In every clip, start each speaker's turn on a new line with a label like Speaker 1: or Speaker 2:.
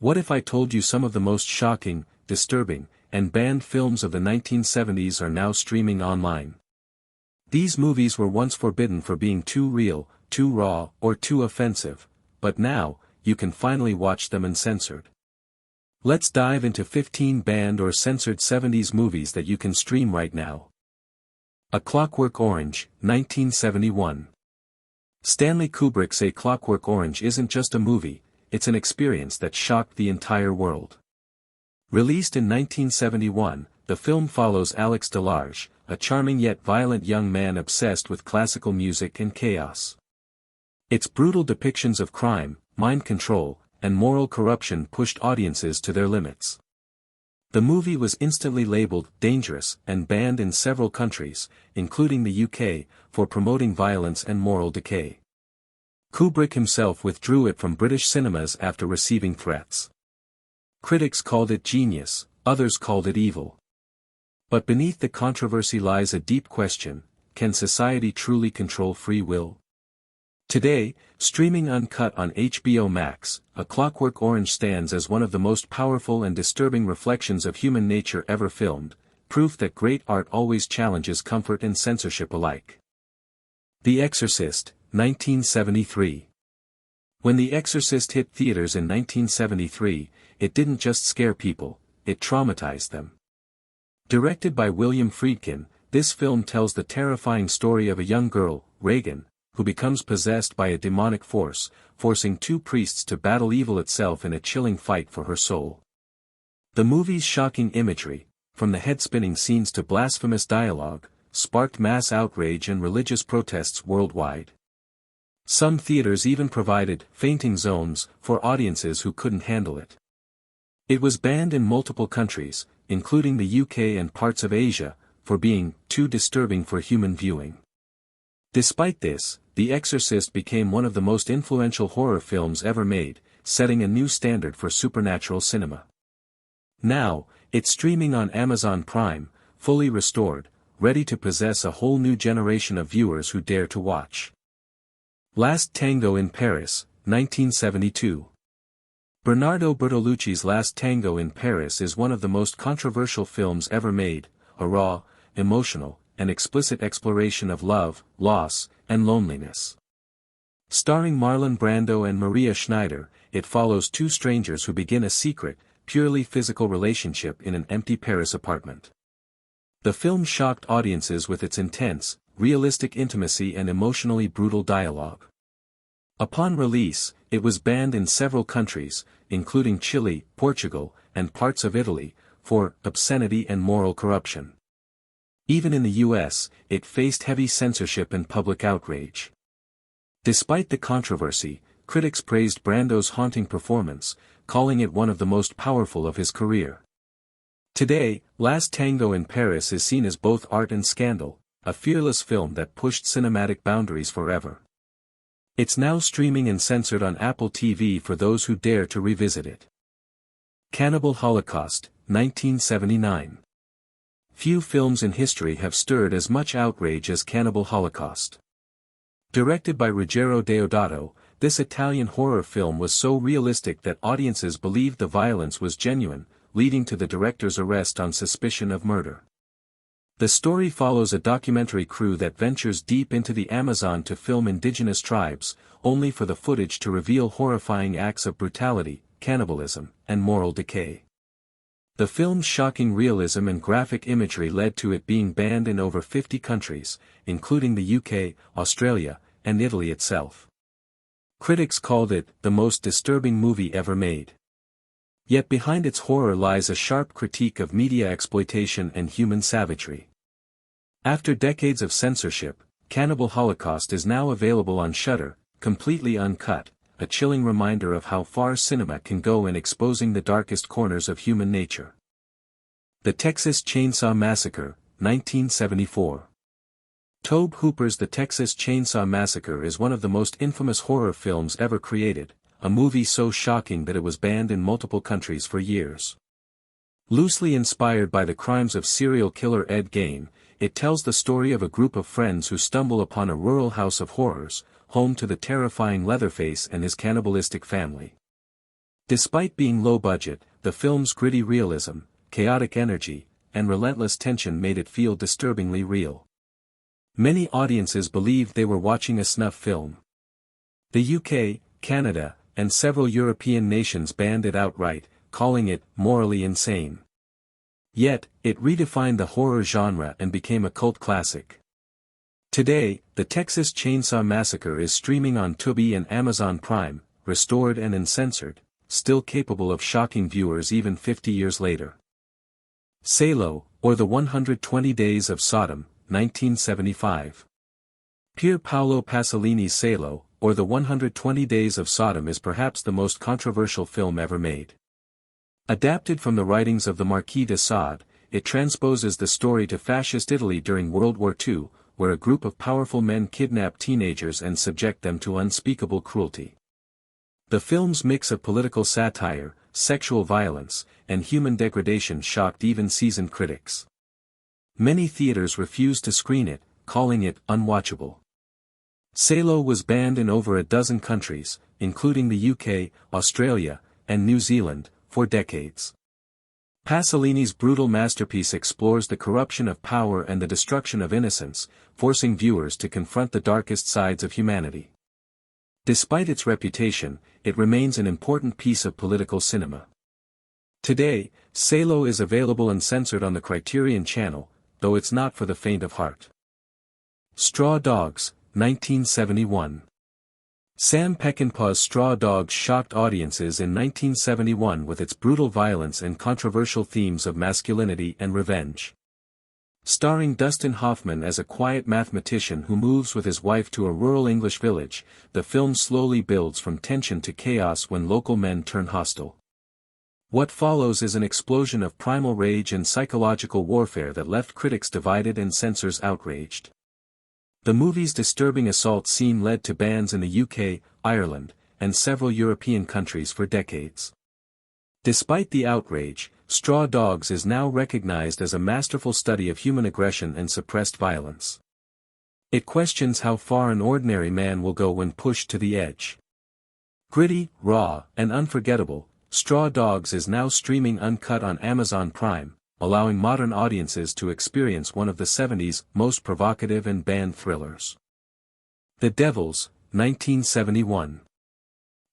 Speaker 1: What if I told you some of the most shocking, disturbing, and banned films of the 1970s are now streaming online? These movies were once forbidden for being too real, too raw, or too offensive, but now, you can finally watch them uncensored. Let's dive into 15 banned or censored 70s movies that you can stream right now. A Clockwork Orange, 1971. Stanley Kubrick's A Clockwork Orange isn't just a movie, it's an experience that shocked the entire world. Released in 1971, the film follows Alex Delarge, a charming yet violent young man obsessed with classical music and chaos. Its brutal depictions of crime, mind control, and moral corruption pushed audiences to their limits. The movie was instantly labeled dangerous and banned in several countries, including the UK, for promoting violence and moral decay. Kubrick himself withdrew it from British cinemas after receiving threats. Critics called it genius, others called it evil. But beneath the controversy lies a deep question: can society truly control free will? Today, streaming uncut on HBO Max, A Clockwork Orange stands as one of the most powerful and disturbing reflections of human nature ever filmed, proof that great art always challenges comfort and censorship alike. The Exorcist, 1973. When The Exorcist hit theaters in 1973, it didn't just scare people, it traumatized them. Directed by William Friedkin, this film tells the terrifying story of a young girl, Regan, who becomes possessed by a demonic force, forcing two priests to battle evil itself in a chilling fight for her soul. The movie's shocking imagery, from the head-spinning scenes to blasphemous dialogue, sparked mass outrage and religious protests worldwide. Some theaters even provided fainting zones for audiences who couldn't handle it. It was banned in multiple countries, including the UK and parts of Asia, for being too disturbing for human viewing. Despite this, The Exorcist became one of the most influential horror films ever made, setting a new standard for supernatural cinema. Now, it's streaming on Amazon Prime, fully restored, ready to possess a whole new generation of viewers who dare to watch. Last Tango in Paris, 1972. Bernardo Bertolucci's Last Tango in Paris is one of the most controversial films ever made, a raw, emotional, and explicit exploration of love, loss, and loneliness. Starring Marlon Brando and Maria Schneider, it follows two strangers who begin a secret, purely physical relationship in an empty Paris apartment. The film shocked audiences with its intense, realistic intimacy and emotionally brutal dialogue. Upon release, it was banned in several countries, including Chile, Portugal, and parts of Italy, for obscenity and moral corruption. Even in the US, it faced heavy censorship and public outrage. Despite the controversy, critics praised Brando's haunting performance, calling it one of the most powerful of his career. Today, Last Tango in Paris is seen as both art and scandal, a fearless film that pushed cinematic boundaries forever. It's now streaming and censored on Apple TV for those who dare to revisit it. Cannibal Holocaust, 1979. Few films in history have stirred as much outrage as Cannibal Holocaust. Directed by Ruggero Deodato, this Italian horror film was so realistic that audiences believed the violence was genuine, leading to the director's arrest on suspicion of murder. The story follows a documentary crew that ventures deep into the Amazon to film indigenous tribes, only for the footage to reveal horrifying acts of brutality, cannibalism, and moral decay. The film's shocking realism and graphic imagery led to it being banned in over 50 countries, including the UK, Australia, and Italy itself. Critics called it the most disturbing movie ever made. Yet behind its horror lies a sharp critique of media exploitation and human savagery. After decades of censorship, Cannibal Holocaust is now available on Shudder, completely uncut, a chilling reminder of how far cinema can go in exposing the darkest corners of human nature. The Texas Chainsaw Massacre, 1974. Tobe Hooper's The Texas Chainsaw Massacre is one of the most infamous horror films ever created, a movie so shocking that it was banned in multiple countries for years. Loosely inspired by the crimes of serial killer Ed Gein, it tells the story of a group of friends who stumble upon a rural house of horrors, home to the terrifying Leatherface and his cannibalistic family. Despite being low budget, the film's gritty realism, chaotic energy, and relentless tension made it feel disturbingly real. Many audiences believed they were watching a snuff film. The UK, Canada, and several European nations banned it outright, calling it morally insane. Yet, it redefined the horror genre and became a cult classic. Today, the Texas Chainsaw Massacre is streaming on Tubi and Amazon Prime, restored and uncensored, still capable of shocking viewers even 50 years later. Salò, or the 120 Days of Sodom, 1975. Pier Paolo Pasolini's Salò, or the 120 Days of Sodom is perhaps the most controversial film ever made. Adapted from the writings of the Marquis de Sade, it transposes the story to fascist Italy during World War II, where a group of powerful men kidnap teenagers and subject them to unspeakable cruelty. The film's mix of political satire, sexual violence, and human degradation shocked even seasoned critics. Many theaters refused to screen it, calling it unwatchable. Salò was banned in over a dozen countries, including the UK, Australia, and New Zealand, for decades. Pasolini's brutal masterpiece explores the corruption of power and the destruction of innocence, forcing viewers to confront the darkest sides of humanity. Despite its reputation, it remains an important piece of political cinema. Today, Salò is available uncensored on the Criterion Channel, though it's not for the faint of heart. Straw Dogs, 1971. Sam Peckinpah's Straw Dogs shocked audiences in 1971 with its brutal violence and controversial themes of masculinity and revenge. Starring Dustin Hoffman as a quiet mathematician who moves with his wife to a rural English village, the film slowly builds from tension to chaos when local men turn hostile. What follows is an explosion of primal rage and psychological warfare that left critics divided and censors outraged. The movie's disturbing assault scene led to bans in the UK, Ireland, and several European countries for decades. Despite the outrage, Straw Dogs is now recognized as a masterful study of human aggression and suppressed violence. It questions how far an ordinary man will go when pushed to the edge. Gritty, raw, and unforgettable, Straw Dogs is now streaming uncut on Amazon Prime, allowing modern audiences to experience one of the 70s' most provocative and banned thrillers. The Devils, 1971.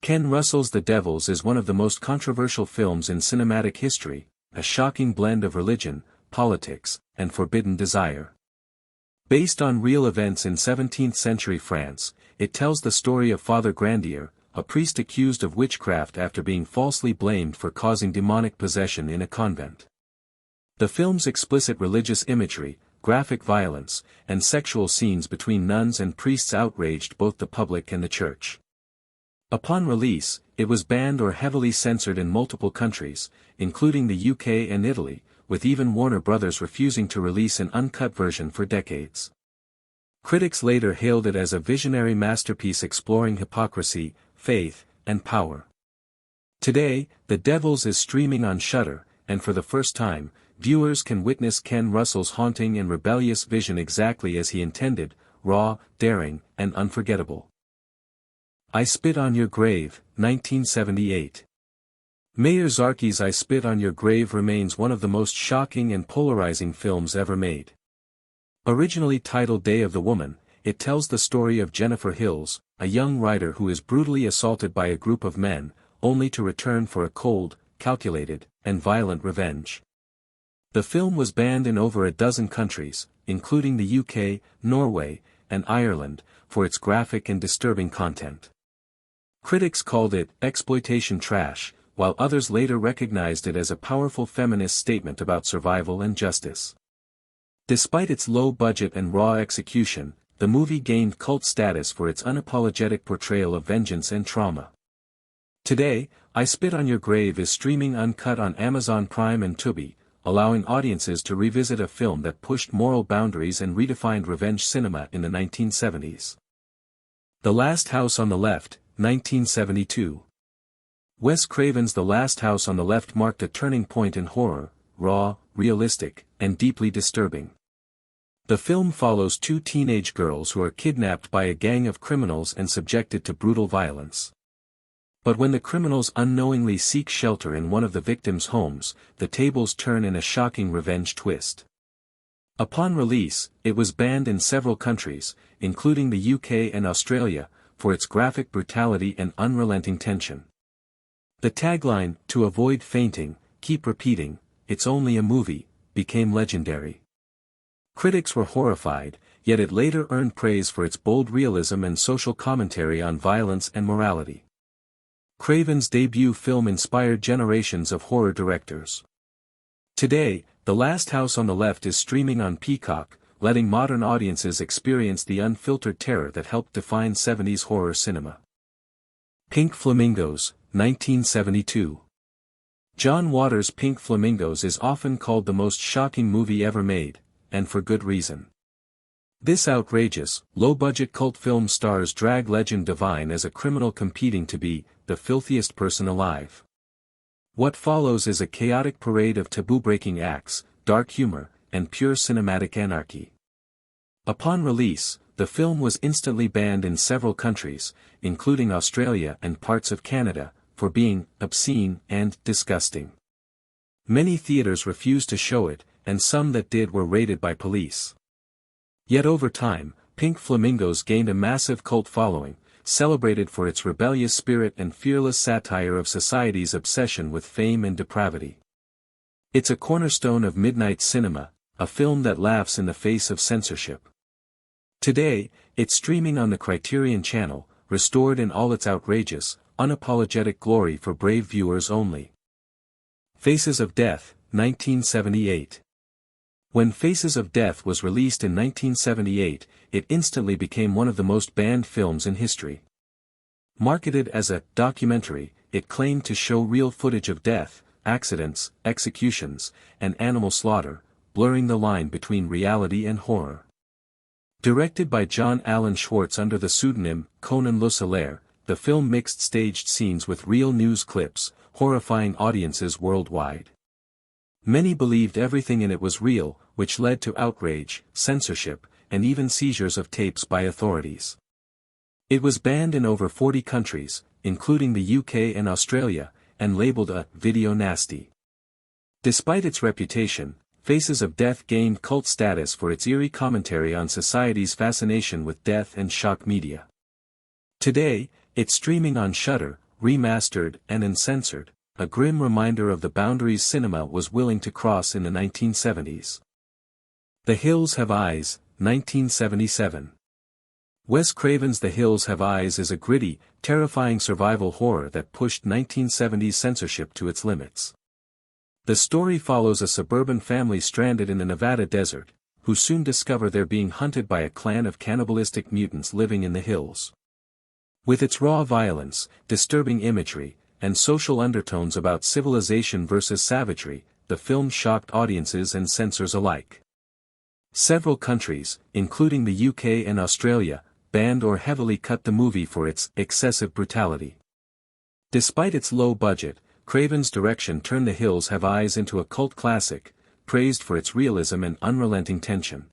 Speaker 1: Ken Russell's The Devils is one of the most controversial films in cinematic history, a shocking blend of religion, politics, and forbidden desire. Based on real events in 17th-century France, it tells the story of Father Grandier, a priest accused of witchcraft after being falsely blamed for causing demonic possession in a convent. The film's explicit religious imagery, graphic violence, and sexual scenes between nuns and priests outraged both the public and the church. Upon release, it was banned or heavily censored in multiple countries, including the UK and Italy, with even Warner Bros. Refusing to release an uncut version for decades. Critics later hailed it as a visionary masterpiece exploring hypocrisy, faith, and power. Today, The Devils is streaming on Shudder, and for the first time, viewers can witness Ken Russell's haunting and rebellious vision exactly as he intended, raw, daring, and unforgettable. I Spit on Your Grave, 1978. Mayer Zarki's I Spit on Your Grave remains one of the most shocking and polarizing films ever made. Originally titled Day of the Woman, it tells the story of Jennifer Hills, a young writer who is brutally assaulted by a group of men, only to return for a cold, calculated, and violent revenge. The film was banned in over a dozen countries, including the UK, Norway, and Ireland, for its graphic and disturbing content. Critics called it exploitation trash, while others later recognized it as a powerful feminist statement about survival and justice. Despite its low budget and raw execution, the movie gained cult status for its unapologetic portrayal of vengeance and trauma. Today, I Spit on Your Grave is streaming uncut on Amazon Prime and Tubi, allowing audiences to revisit a film that pushed moral boundaries and redefined revenge cinema in the 1970s. The Last House on the Left, 1972. Wes Craven's The Last House on the Left marked a turning point in horror, raw, realistic, and deeply disturbing. The film follows two teenage girls who are kidnapped by a gang of criminals and subjected to brutal violence. But when the criminals unknowingly seek shelter in one of the victims' homes, the tables turn in a shocking revenge twist. Upon release, it was banned in several countries, including the UK and Australia, for its graphic brutality and unrelenting tension. The tagline, "To avoid fainting, keep repeating, it's only a movie," became legendary. Critics were horrified, yet it later earned praise for its bold realism and social commentary on violence and morality. Craven's debut film inspired generations of horror directors. Today, The Last House on the Left is streaming on Peacock, letting modern audiences experience the unfiltered terror that helped define 70s horror cinema. Pink Flamingos, 1972. John Waters' Pink Flamingos is often called the most shocking movie ever made, and for good reason. This outrageous, low-budget cult film stars drag legend Divine as a criminal competing to be the filthiest person alive. What follows is a chaotic parade of taboo-breaking acts, dark humor, and pure cinematic anarchy. Upon release, the film was instantly banned in several countries, including Australia and parts of Canada, for being obscene and disgusting. Many theaters refused to show it, and some that did were raided by police. Yet over time, Pink Flamingos gained a massive cult following, celebrated for its rebellious spirit and fearless satire of society's obsession with fame and depravity. It's a cornerstone of midnight cinema, a film that laughs in the face of censorship. Today, it's streaming on the Criterion Channel, restored in all its outrageous, unapologetic glory for brave viewers only. Faces of Death, 1978. When Faces of Death was released in 1978, it instantly became one of the most banned films in history. Marketed as a documentary, it claimed to show real footage of death, accidents, executions, and animal slaughter, blurring the line between reality and horror. Directed by John Allen Schwartz under the pseudonym Conan Le Solaire, the film mixed staged scenes with real news clips, horrifying audiences worldwide. Many believed everything in it was real, which led to outrage, censorship, and even seizures of tapes by authorities. It was banned in over 40 countries, including the UK and Australia, and labeled a video nasty. Despite its reputation, Faces of Death gained cult status for its eerie commentary on society's fascination with death and shock media. Today, it's streaming on Shudder, remastered and uncensored, a grim reminder of the boundaries cinema was willing to cross in the 1970s. The Hills Have Eyes, 1977. Wes Craven's The Hills Have Eyes is a gritty, terrifying survival horror that pushed 1970s censorship to its limits. The story follows a suburban family stranded in the Nevada desert, who soon discover they're being hunted by a clan of cannibalistic mutants living in the hills. With its raw violence, disturbing imagery, and social undertones about civilization versus savagery, the film shocked audiences and censors alike. Several countries, including the UK and Australia, banned or heavily cut the movie for its excessive brutality. Despite its low budget, Craven's direction turned The Hills Have Eyes into a cult classic, praised for its realism and unrelenting tension.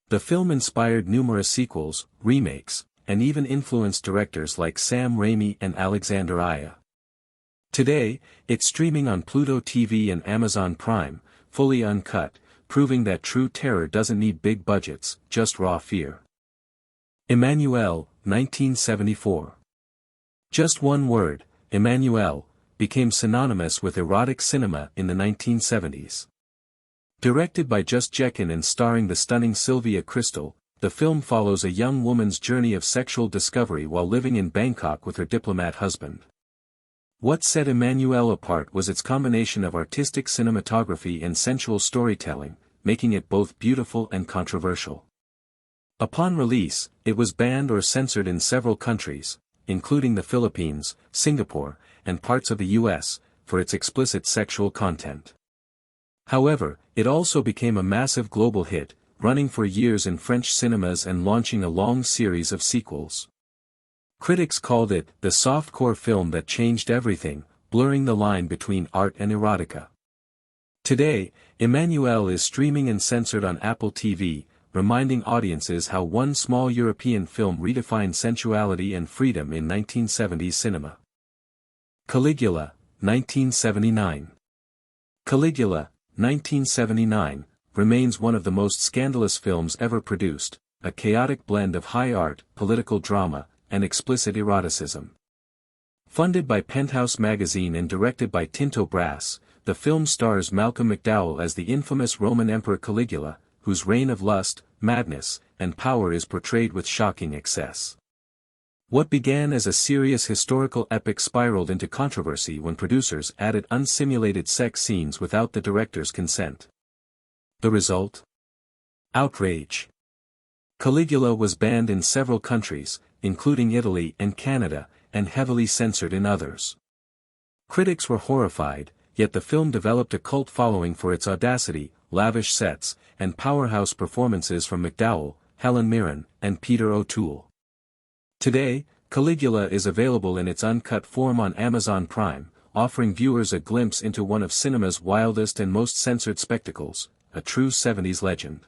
Speaker 1: The film inspired numerous sequels, remakes, and even influenced directors like Sam Raimi and Alexander Aya. Today, it's streaming on Pluto TV and Amazon Prime, fully uncut, proving that true terror doesn't need big budgets, just raw fear. Emmanuelle, 1974. Just one word, Emmanuelle, became synonymous with erotic cinema in the 1970s. Directed by Just Jekin and starring the stunning Sylvia Crystal, the film follows a young woman's journey of sexual discovery while living in Bangkok with her diplomat husband. What set Emmanuelle apart was its combination of artistic cinematography and sensual storytelling, making it both beautiful and controversial. Upon release, it was banned or censored in several countries, including the Philippines, Singapore, and parts of the US, for its explicit sexual content. However, it also became a massive global hit, running for years in French cinemas and launching a long series of sequels. Critics called it the softcore film that changed everything, blurring the line between art and erotica. Today, Emmanuelle is streaming and censored on Apple TV, reminding audiences how one small European film redefined sensuality and freedom in 1970s cinema. Caligula, 1979. Caligula, 1979, remains one of the most scandalous films ever produced, a chaotic blend of high art, political drama, and explicit eroticism. Funded by Penthouse magazine and directed by Tinto Brass, the film stars Malcolm McDowell as the infamous Roman Emperor Caligula, whose reign of lust, madness, and power is portrayed with shocking excess. What began as a serious historical epic spiraled into controversy when producers added unsimulated sex scenes without the director's consent. The result? Outrage. Caligula was banned in several countries, including Italy and Canada, and heavily censored in others. Critics were horrified, yet the film developed a cult following for its audacity, lavish sets, and powerhouse performances from McDowell, Helen Mirren, and Peter O'Toole. Today, Caligula is available in its uncut form on Amazon Prime, offering viewers a glimpse into one of cinema's wildest and most censored spectacles, a true 70s legend.